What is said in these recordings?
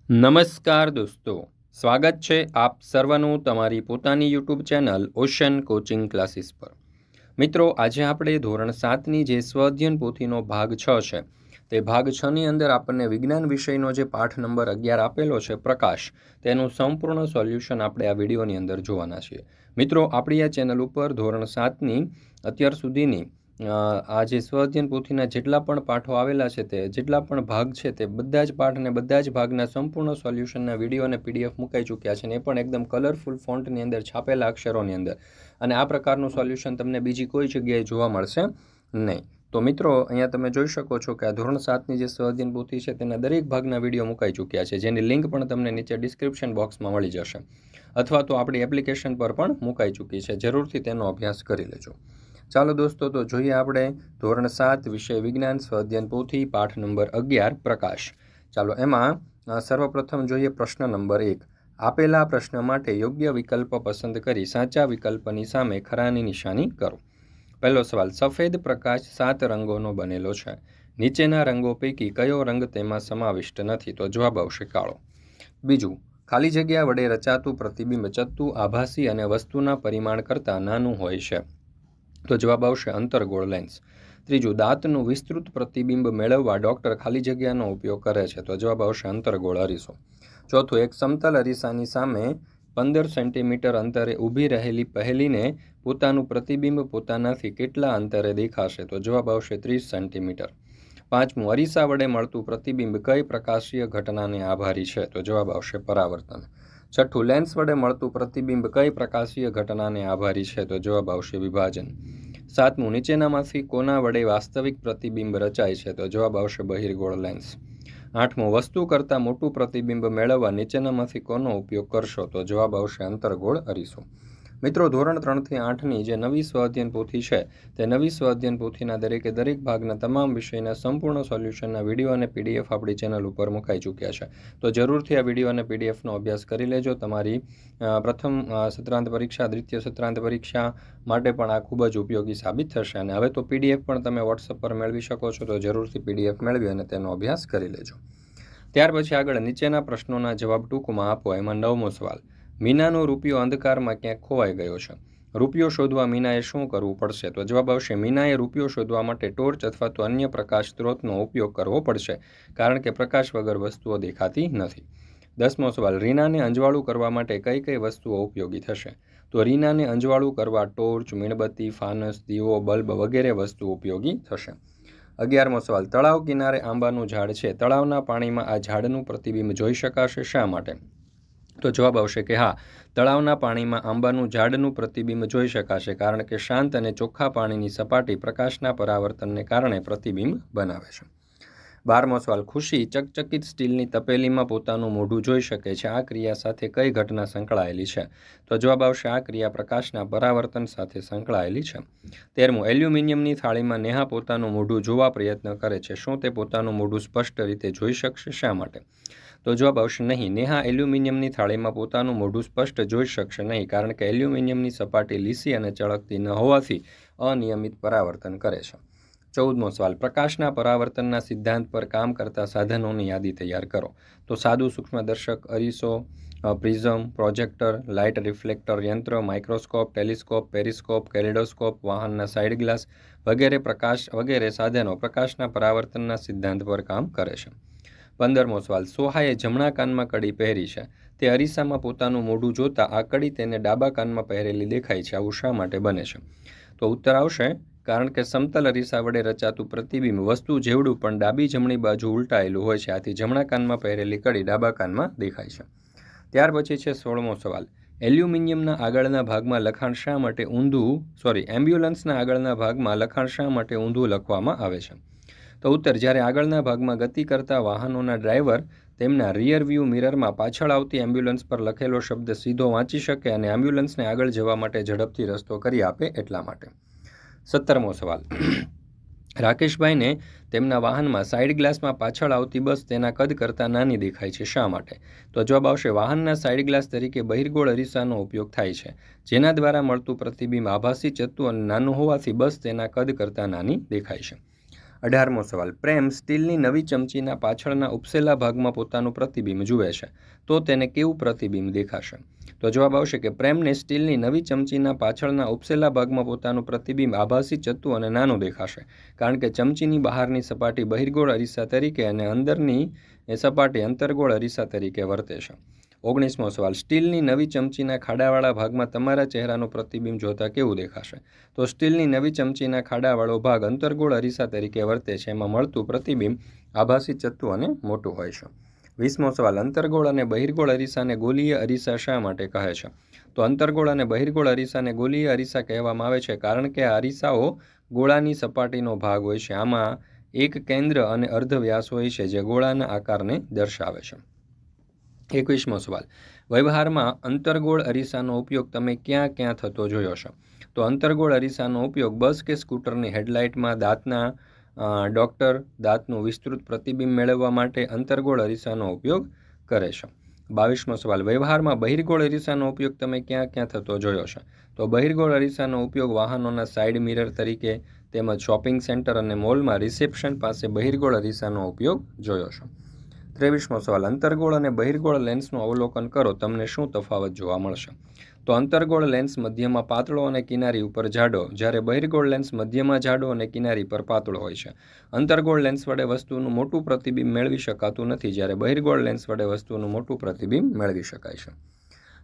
નમસ્કાર દોસ્તો, સ્વાગત છે આપ સર્વનું તમારી પોતાની YouTube channel ocean coaching classes પર। મિત્રો, આજે આપણે ધોરણ 7ની જે સ્વઅધ્યયન પોથીનો ભાગ 6 છે તે ભાગ 6ની અંદર આપણને વિજ્ઞાન વિષયનો જે પાઠ નંબર 11 આપેલો છે પ્રકાશ, તેનું સંપૂર્ણ સોલ્યુશન આપણે આ વિડીયોની અંદર જોવાના છીએ। મિત્રો, આપણી આ ચેનલ ઉપર ધોરણ 7ની અત્યાર સુધીની આ જે સ્વઅધ્યયન પોથીના જેટલા પણ પાઠો આવેલા છે તે જેટલા પણ ભાગ છે તે બધા જ પાઠ અને બધા જ ભાગના સંપૂર્ણ સોલ્યુશનના વિડીયો અને પીડીએફ મુકાઈ ચૂક્યા છે અને એ પણ એકદમ કલરફુલ ફોન્ટની અંદર છાપેલા અક્ષરોની અંદર। અને આ પ્રકારનું સોલ્યુશન તમને બીજી કોઈ જગ્યાએ જોવા મળશે નહીં। તો મિત્રો, અહીંયા તમે જોઈ શકો છો કે આ ધોરણ 7ની જે સ્વઅધ્યયન પોથી છે તેના દરેક ભાગના વિડીયો મુકાઈ ચૂક્યા છે, જેની લિંક પણ તમને નીચે ડિસ્ક્રિપ્શન બોક્સમાં મળી જશે, અથવા તો આપણી એપ્લિકેશન પર પણ મુકાઈ ચૂકી છે। જરૂરથી તેનો અભ્યાસ કરી લેજો। ચાલો દોસ્તો, તો જોઈએ આપણે ધોરણ 7 વિષય વિજ્ઞાન સ્વઅધ્યયન પોથી પાઠ નંબર 11 પ્રકાશ। ચાલો, એમાં સર્વપ્રથમ જોઈએ પ્રશ્ન નંબર 1। આપેલા પ્રશ્ન માટે યોગ્ય વિકલ્પ પસંદ કરી સાચા વિકલ્પની સામે ખરાની નિશાની કરો। પહેલો સવાલ, સફેદ પ્રકાશ 7 રંગોનો બનેલો છે, નીચેના રંગો પૈકી કયો રંગ તેમાં સમાવિષ્ટ નથી? તો જવાબ આવશે કાળો। બીજું, ખાલી જગ્યા વડે રચાતું પ્રતિબિંબ ચત્તુ, આભાસી અને વસ્તુના પરિમાણ કરતાં નાનું હોય છે? તો જવાબ આવશે અંતર્ગોળ લેન્સ। ત્રીજું, દાંતનું વિસ્તૃત પ્રતિબિંબ મેળવવા ડૉક્ટર ખાલી જગ્યાનો ઉપયોગ કરે છે? તો જવાબ આવશે અંતર્ગોળ અરીસો। ચોથું, એક સમતલ અરીસાની સામે 15 સેન્ટીમીટર અંતરે ઊભી રહેલી પહેલીને પોતાનું પ્રતિબિંબ પોતાનાથી કેટલા અંતરે દેખાશે? તો જવાબ આવશે 30 સેન્ટીમીટર। પાંચમું, અરીસા વડે મળતું પ્રતિબિંબ કઈ પ્રકાશીય ઘટનાને આભારી છે? તો જવાબ આવશે પરાવર્તન। છઠ્ઠું, લેન્સ વડે મળતું પ્રતિબિંબ કઈ પ્રકાશીય ઘટનાને આભારી છે? તો જવાબ આવશે વિભાજન। સાતમું, નીચેનામાંથી કોના વડે વાસ્તવિક પ્રતિબિંબ રચાય છે? તો જવાબ આવશે બહિર્ગોળ લેન્સ। આઠમું, વસ્તુ કરતાં મોટું પ્રતિબિંબ મેળવવા નીચેનામાંથી કોનો ઉપયોગ કરશો? તો જવાબ આવશે અંતર્ગોળ અરીસો। મિત્રો, ધોરણ 3થી 8ની જે નવી સ્વઅધ્યયન પોથી છે તે નવી સ્વઅધ્યયન પોથીના દરેકે દરેક ભાગના તમામ વિષયના સંપૂર્ણ સોલ્યુશનના વિડીયો અને પીડીએફ આપણી ચેનલ ઉપર મુકાઈ ચૂક્યા છે। તો જરૂરથી આ વિડીયો અને પીડીએફનો અભ્યાસ કરી લેજો। તમારી પ્રથમ સત્રાંત પરીક્ષા, દ્વિતીય સત્રાંત પરીક્ષા માટે પણ આ ખૂબ જ ઉપયોગી સાબિત થશે। અને હવે તો પીડીએફ પણ તમે વોટ્સઅપ પર મેળવી શકો છો, તો જરૂરથી પીડીએફ મેળવી અને તેનો અભ્યાસ કરી લેજો। ત્યાર પછી આગળ નીચેના પ્રશ્નોના જવાબ ટૂંકમાં આપો। એમાં 9મો સવાલ, મીનાનો રૂપિયો અંધકારમાં ક્યાંક ખોવાઈ ગયો છે, રૂપિયો શોધવા મીનાએ શું કરવું પડશે? તો જવાબ આવશે મીનાએ રૂપિયો શોધવા માટે ટોર્ચ અથવા તો અન્ય પ્રકાશ સ્ત્રોતનો ઉપયોગ કરવો પડશે, કારણ કે પ્રકાશ વગર વસ્તુઓ દેખાતી નથી। 10મો સવાલ, રીનાને અંજવાળું કરવા માટે કઈ કઈ વસ્તુઓ ઉપયોગી થશે? તો રીનાને અંજવાળું કરવા ટોર્ચ, મીણબત્તી, ફાનસ, દીવો, બલ્બ વગેરે વસ્તુ ઉપયોગી થશે। 11મો સવાલ, તળાવ કિનારે આંબાનું ઝાડ છે, તળાવના પાણીમાં આ ઝાડનું પ્રતિબિંબ જોઈ શકાશે, શા માટે? તો જવાબ આવશે કે હા, તળાવના પાણીમાં આંબાનું ઝાડનું પ્રતિબિંબ જોઈ શકાશે, કારણ કે શાંત અને ચોખ્ખા પાણીની સપાટી પ્રકાશના પરાવર્તનને કારણે પ્રતિબિંબ બનાવે છે। 12મો સવાલ, ખુશી ચકચકિત સ્ટીલની તપેલીમાં પોતાનું મોઢું જોઈ શકે છે, આ ક્રિયા સાથે કઈ ઘટના સંકળાયેલી છે? તો જવાબ આવશે આ ક્રિયા પ્રકાશના પરાવર્તન સાથે સંકળાયેલી છે। 13મું, એલ્યુમિનિયમની થાળીમાં નેહા પોતાનું મોઢું જોવા પ્રયત્ન કરે છે, શું તે પોતાનું મોઢું સ્પષ્ટ રીતે જોઈ શકશે, શા માટે? તો જવાબ આવશે નહીં, નેહા એલ્યુમિનિયમની થાળીમાં પોતાનું મોઢું સ્પષ્ટ જોઈ શકશે નહીં, કારણ કે એલ્યુમિનિયમની સપાટી લીસી અને ચળકતી ન હોવાથી અનિયમિત પરાવર્તન કરે છે। 14મો સવાલ, પ્રકાશના પરાવર્તનના સિદ્ધાંત પર કામ કરતા સાધનોની યાદી તૈયાર કરો। તો સાદું સૂક્ષ્મદર્શક, અરીસો, પ્રિઝમ, પ્રોજેક્ટર, લાઇટ રિફ્લેક્ટર યંત્ર, માઇક્રોસ્કોપ, ટેલિસ્કોપ, પેરિસ્કોપ, કેલિડોસ્કોપ, વાહનના સાઇડ ગ્લાસ વગેરે સાધનો પ્રકાશના પરાવર્તનના સિદ્ધાંત પર કામ કરે છે। 15મો સવાલ, સોહાએ જમણા કાનમાં કડી પહેરી છે, તે અરીસામાં પોતાનું મોઢું જોતા આ કડી તેને ડાબા કાનમાં પહેરેલી દેખાય છે, આવું શા માટે બને છે? તો ઉત્તર આવશે કારણ કે સમતલ અરીસા વડે રચાતું પ્રતિબિંબ વસ્તુ જેવડું પણ ડાબી જમણી બાજુ ઉલટાયેલું હોય છે, આથી જમણા કાનમાં પહેરેલી કડી ડાબા કાનમાં દેખાય છે। ત્યાર પછી છે 16મો સવાલ, એલ્યુમિનિયમના આગળના ભાગમાં લખાણ શા માટે એમ્બ્યુલન્સના આગળના ભાગમાં લખાણ શા માટે ઊંધું લખવામાં આવે છે? તો ઉત્તર, જ્યારે આગળના ભાગમાં ગતિ કરતા વાહનોના ડ્રાઈવર તેમના રિયર વ્યૂ મિરરમાં પાછળ આવતી એમ્બ્યુલન્સ પર લખેલો શબ્દ સીધો વાંચી શકે અને એમ્બ્યુલન્સને આગળ જવા માટે ઝડપથી રસ્તો કરી આપે એટલા માટે। 17મો સવાલ, રાકેશભાઈને તેમના વાહનમાં સાઇડ ગ્લાસમાં પાછળ આવતી બસ તેના કદ કરતાં નાની દેખાય છે, શા માટે? તો જવાબ આવશે વાહનના સાઇડ ગ્લાસ તરીકે બહિર્ગોળ અરીસાનો ઉપયોગ થાય છે, જેના દ્વારા મળતું પ્રતિબિંબ આભાસી, ચત્તુ અને નાનું હોવાથી બસ તેના કદ કરતાં નાની દેખાય છે। 18મો સવાલ, પ્રેમ સ્ટીલની નવી ચમચીના પાછળના ઉપસેલા ભાગમાં પોતાનું પ્રતિબિંબ જુએ છે તો તેને કેવું પ્રતિબિંબ દેખાશે? તો જવાબ આવશે કે પ્રેમને સ્ટીલની નવી ચમચીના પાછળના ઉપસેલા ભાગમાં પોતાનું પ્રતિબિંબ આભાસી, ચત્તુ અને નાનું દેખાશે, કારણ કે ચમચીની બહારની સપાટી બહિર્ગોળ અરીસા તરીકે અને અંદરની સપાટી અંતર્ગોળ અરીસા તરીકે વર્તે છે. 19મો સવાલ, સ્ટીલની નવી ચમચીના ખાડાવાળા ભાગમાં તમારા ચહેરાનું પ્રતિબિંબ જોતા કેવું દેખાશે? તો સ્ટીલની નવી ચમચીના ખાડાવાળો ભાગ અંતર્ગોળ અરીસા તરીકે વર્તે છે. એમાં મળતું પ્રતિબિંબ આભાસી, ચત્તુ અને મોટું હોય છે. 20મો સવાલ, અંતર્ગોળ અને બહિર્ગોળ અરીસાને ગોલીય અરીસા શા માટે કહે છે? તો અંતર્ગોળ અને બહિર્ગોળ અરીસાને ગોલીય અરીસા કહેવામાં આવે છે કારણ કે આ અરીસાઓ ગોળાની સપાટીનો ભાગ હોય છે. આમાં એક કેન્દ્ર અને અર્ધ વ્યાસ હોય છે જે ગોળાના આકારને દર્શાવે છે. 21મો સવાલ, વ્યવહારમાં અંતર્ગોળ અરીસાનો ઉપયોગ તમે ક્યાં ક્યાં થતો જોયો છે? તો અંતર્ગોળ અરીસાનો ઉપયોગ બસ કે સ્કૂટરની હેડલાઇટમાં, દાંતના ડૉક્ટર દાંતનું વિસ્તૃત પ્રતિબિંબ મેળવવા માટે અંતર્ગોળ અરીસાનો ઉપયોગ કરે છે. 22મો સવાલ, વ્યવહારમાં બહિર્ગોળ અરીસાનો ઉપયોગ તમે ક્યાં ક્યાં થતો જોયો છે? તો બહિર્ગોળ અરીસાનો ઉપયોગ વાહનોના સાઇડ મિરર તરીકે તેમજ શોપિંગ સેન્ટર અને મોલમાં રિસેપ્શન પાસે બહિર્ગોળ અરીસાનો ઉપયોગ જોયો છે. 23મો સવાલ, અંતર્ગોળ અને બહિર્ગોળ લેન્સનું અવલોકન કરો, તમને શું તફાવત જોવા મળશે? તો અંતર્ગોળ લેન્સ મધ્યમાં પાતળો અને કિનારી ઉપર જાડો, જ્યારે બહિર્ગોળ લેન્સ મધ્યમાં જાડો અને કિનારી પર પાતળો હોય છે. અંતર્ગોળ લેન્સ વડે વસ્તુનું મોટું પ્રતિબિંબ મેળવી શકાતું નથી, જ્યારે બહિર્ગોળ લેન્સ વડે વસ્તુનું મોટું પ્રતિબિંબ મેળવી શકાય છે.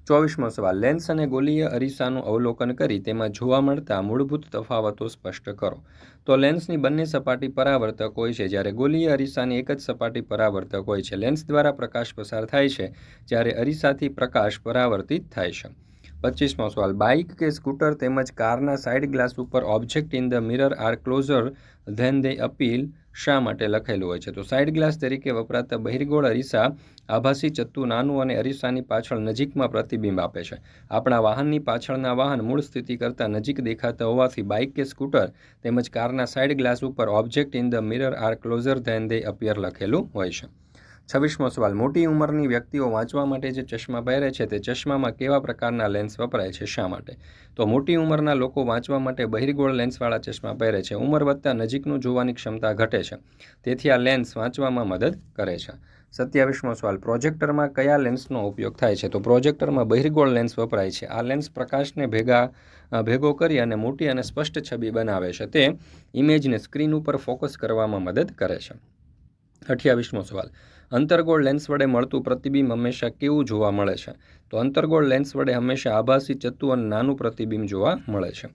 24મો સવાલ, લેન્સ અને ગોલીય અરીસાનું અવલોકન કરી તેમાં જોવા મળતા મૂળભૂત તફાવતો સ્પષ્ટ કરો. તો લેન્સની બંને સપાટી પરાવર્તક હોય છે, જ્યારે ગોલીય અરીસાની એક જ સપાટી પરાવર્તક હોય છે. લેન્સ દ્વારા પ્રકાશ પસાર થાય છે, જ્યારે અરીસાથી પ્રકાશ પરાવર્તિત થાય છે. 25મો સવાલ, બાઇક કે સ્કૂટર તેમજ કારના સાઇડ ગ્લાસ ઉપર object in the mirror are closer than they appear શા માટે લખેલું હોય છે? તો સાઇડ ગ્લાસ તરીકે વપરાતા બહિર્ગોળ અરીસા આભાસી, ચત્તુ, નાનું અને અરીસાની પાછળ નજીકમાં પ્રતિબિંબ આપે છે. આપણા વાહનની પાછળના વાહન મૂળ સ્થિતિ કરતાં નજીક દેખાતા હોવાથી બાઇક કે સ્કૂટર તેમજ કારના સાઇડ ગ્લાસ ઉપર object in the mirror are closer than they appear લખેલું હોય છે. 26મો સવાલ, મોટી ઉંમરની વ્યક્તિઓ વાંચવા માટે જે ચશ્મા પહેરે છે તે ચશ્મામાં કેવા પ્રકારના લેન્સ વપરાય છે, શા માટે? તો મોટી ઉંમરના લોકો વાંચવા માટે બહિર્ગોળ લેન્સવાળા ચશ્મા પહેરે છે. ઉંમર વધતા નજીકનું જોવાની ક્ષમતા ઘટે છે, તેથી આ લેન્સ વાંચવામાં મદદ કરે છે. 27મો સવાલ, પ્રોજેક્ટરમાં કયા લેન્સનો ઉપયોગ થાય છે? તો પ્રોજેક્ટરમાં બહિર્ગોળ લેન્સ વપરાય છે. આ લેન્સ પ્રકાશને ભેગો કરી અને મોટી અને સ્પષ્ટ છબી બનાવે છે. તે ઇમેજને સ્ક્રીન ઉપર ફોકસ કરવામાં મદદ કરે છે. 28મો સવાલ, અંતર્ગોળ લેન્સ વડે મળતું પ્રતિબિંબ હંમેશા કેવું જોવા મળે છે? તો અંતર્ગોળ લેન્સ વડે હંમેશા આભાસી, ચત્તુ અને નાનું પ્રતિબિંબ જોવા મળે છે.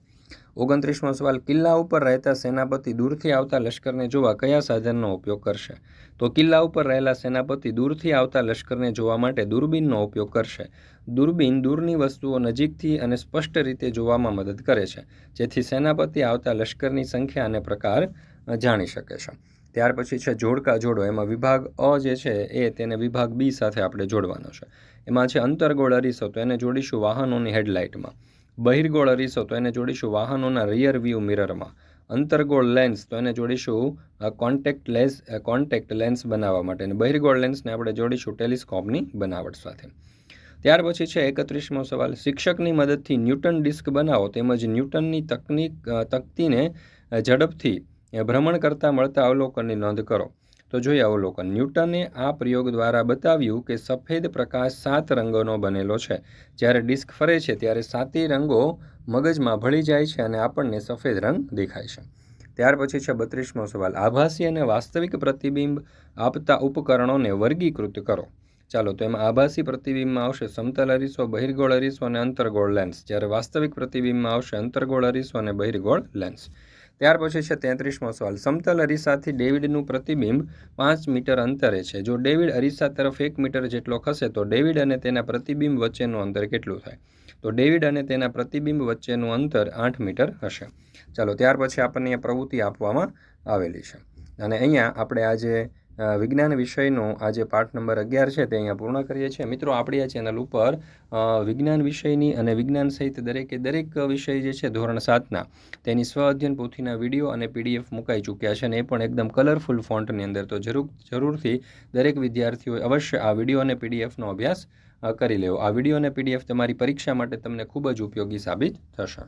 29મો સવાલ, કિલ્લા ઉપર રહેતા સેનાપતિ દૂરથી આવતા લશ્કરને જોવા કયા સાધનનો ઉપયોગ કરશે? તો કિલ્લા ઉપર રહેલા સેનાપતિ દૂરથી આવતા લશ્કરને જોવા માટે દૂરબીનનો ઉપયોગ કરશે. દૂરબીન દૂરની વસ્તુઓ નજીકથી અને સ્પષ્ટ રીતે જોવામાં મદદ કરે છે, જેથી સેનાપતિ આવતા લશ્કરની સંખ્યા અને પ્રકાર જાણી શકે છે. ત્યાર પછી છે જોડકા જોડો. એમાં વિભાગ અ જે છે તેને વિભાગ બી સાથે આપણે જોડવાનો છે. એમાં છે અંતર્ગોળ અરીસો, તો એને જોડીશું વાહનોની હેડલાઇટમાં. બહિર્ગોળ અરીસો, તો એને જોડીશું વાહનોના રિયર વ્યૂ મિરરમાં. અંતર્ગોળ લેન્સ, તો એને જોડીશું કોન્ટેક્ટ લેન્સ બનાવવા માટે. અને બહિર્ગોળ લેન્સને આપણે જોડીશું ટેલિસ્કોપની બનાવટ સાથે. ત્યાર પછી છે 31મો સવાલ, શિક્ષકની મદદથી ન્યૂટન ડિસ્ક બનાવો તેમજ ન્યૂટનની તકતીને ઝડપથી ભ્રમણ કરતાં મળતા અવલોકનની નોંધ કરો. તો જોઈએ અવલોકન. ન્યૂટને આ પ્રયોગ દ્વારા બતાવ્યું કે સફેદ પ્રકાશ 7 રંગોનો બનેલો છે. જ્યારે ડિસ્ક ફરે છે ત્યારે 7 રંગો મગજમાં ભળી જાય છે અને આપણને સફેદ રંગ દેખાય છે. ત્યાર પછી છે 32મો સવાલ, આભાસી અને વાસ્તવિક પ્રતિબિંબ આપતા ઉપકરણોને વર્ગીકૃત કરો. ચાલો, તો એમાં આભાસી પ્રતિબિંબમાં આવશે સમતલ અરીસો, બહિર્ગોળ અરીસો અને અંતર્ગોળ લેન્સ, જ્યારે વાસ્તવિક પ્રતિબિંબમાં આવશે અંતર્ગોળ અરીસો અને બહિર્ગોળ લેન્સ. ત્યાર પછી છે 33મો સવાલ, સમતલ અરીસાથી ડેવિડનું પ્રતિબિંબ 5 મીટર અંતરે છે. જો ડેવિડ અરીસા તરફ 1 મીટર જેટલો ખસે તો ડેવિડ અને તેના પ્રતિબિંબ વચ્ચેનું અંતર કેટલું થાય? તો ડેવિડ અને તેના પ્રતિબિંબ વચ્ચેનું અંતર 8 મીટર હશે. ચાલો, ત્યાર પછી આપણને અહીંયા પ્રવૃત્તિ આપવામાં આવેલી છે અને અહીંયા આપણે આજે વિજ્ઞાન વિષયનો આજે પાઠ નંબર 11 છે તે અહીંયા પૂર્ણ કરીએ છીએ. મિત્રો, આપણી આ ચેનલ ઉપર વિજ્ઞાન વિષયની અને વિજ્ઞાન સહિત દરેક વિષય જે છે ધોરણ 7ના તેની સ્વ અધ્યયન પોથીના વિડીયો અને PDF મુકાઈ ચૂક્યા છે અને એ પણ એકદમ કલરફુલ ફોન્ટની અંદર. તો જરૂરથી દરેક વિદ્યાર્થીઓએ અવશ્ય આ વિડીયો અને PDFનો અભ્યાસ કરી લેવો. આ વિડીયો અને PDF તમારી પરીક્ષા માટે તમને ખૂબ જ ઉપયોગી સાબિત થશે.